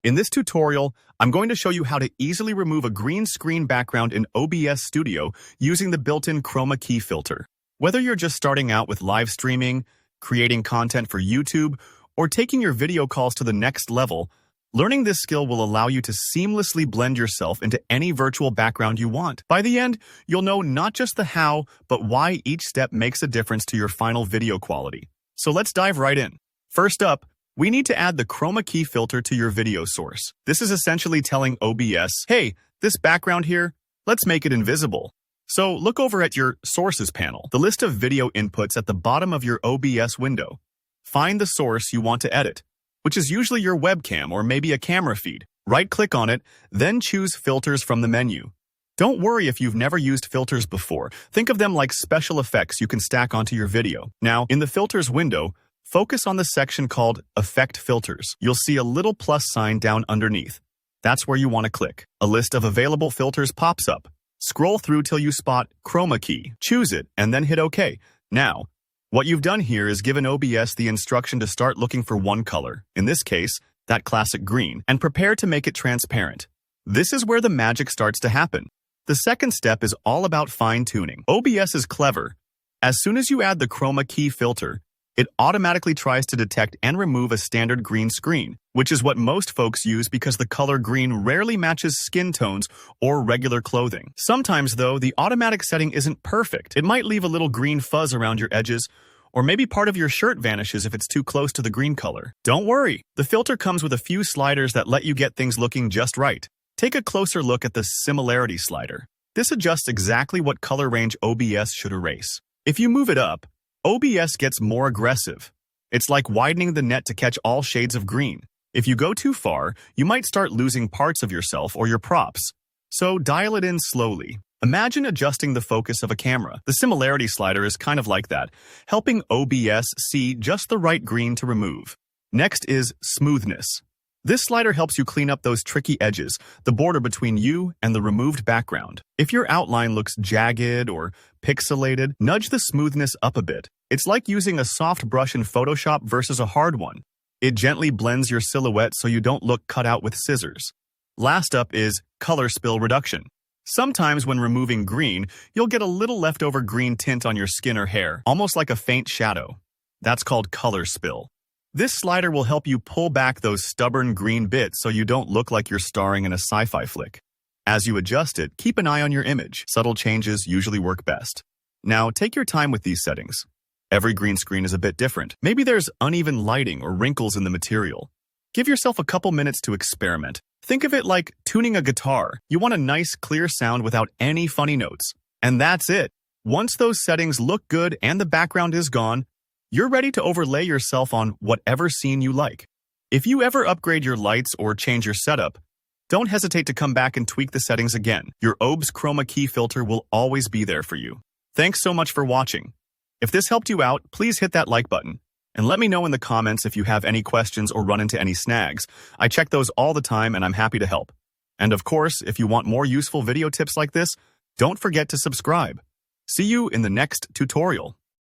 In this tutorial, I'm going to show you how to easily remove a green screen background in OBS Studio using the built-in Chroma key filter. Whether you're just starting out with live streaming, creating content for YouTube, or taking your video calls to the next level, learning this skill will allow you to seamlessly blend yourself into any virtual background you want. By the end, you'll know not just the how, but why each step makes a difference to your final video quality. So let's dive right in. First up, we need to add the Chroma key filter to your video source. This is essentially telling OBS, hey, this background here, let's make it invisible. So look over at your Sources panel, the list of video inputs at the bottom of your OBS window. Find the source you want to edit, which is usually your webcam or maybe a camera feed. Right-click on it, then choose Filters from the menu. Don't worry if you've never used filters before. Think of them like special effects you can stack onto your video. Now, in the Filters window, focus on the section called Effect Filters. You'll see a little plus sign down underneath. That's where you want to click. A list of available filters pops up. Scroll through till you spot Chroma key. Choose it, and then hit OK. Now, what you've done here is given OBS the instruction to start looking for one color, in this case, that classic green, and prepare to make it transparent. This is where the magic starts to happen. The second step is all about fine-tuning. OBS is clever. As soon as you add the Chroma key filter, it automatically tries to detect and remove a standard green screen, which is what most folks use because the color green rarely matches skin tones or regular clothing. Sometimes, though, the automatic setting isn't perfect. It might leave a little green fuzz around your edges, or maybe part of your shirt vanishes if it's too close to the green color. Don't worry, the filter comes with a few sliders that let you get things looking just right. Take a closer look at the Similarity slider. This adjusts exactly what color range OBS should erase. If you move it up, OBS gets more aggressive. It's like widening the net to catch all shades of green. If you go too far, you might start losing parts of yourself or your props. So dial it in slowly. Imagine adjusting the focus of a camera. The Similarity slider is kind of like that, helping OBS see just the right green to remove. Next is Smoothness. This slider helps you clean up those tricky edges, the border between you and the removed background. If your outline looks jagged or pixelated, nudge the smoothness up a bit. It's like using a soft brush in Photoshop versus a hard one. It gently blends your silhouette so you don't look cut out with scissors. Last up is Color Spill Reduction. Sometimes when removing green, you'll get a little leftover green tint on your skin or hair, almost like a faint shadow. That's called color spill. This slider will help you pull back those stubborn green bits so you don't look like you're starring in a sci-fi flick. As you adjust it, keep an eye on your image. Subtle changes usually work best. Now, take your time with these settings. Every green screen is a bit different. Maybe there's uneven lighting or wrinkles in the material. Give yourself a couple minutes to experiment. Think of it like tuning a guitar. You want a nice, clear sound without any funny notes. And that's it. Once those settings look good and the background is gone, you're ready to overlay yourself on whatever scene you like. If you ever upgrade your lights or change your setup, don't hesitate to come back and tweak the settings again. Your OBS Chroma key filter will always be there for you. Thanks so much for watching. If this helped you out, please hit that like button. And let me know in the comments if you have any questions or run into any snags. I check those all the time and I'm happy to help. And of course, if you want more useful video tips like this, don't forget to subscribe. See you in the next tutorial.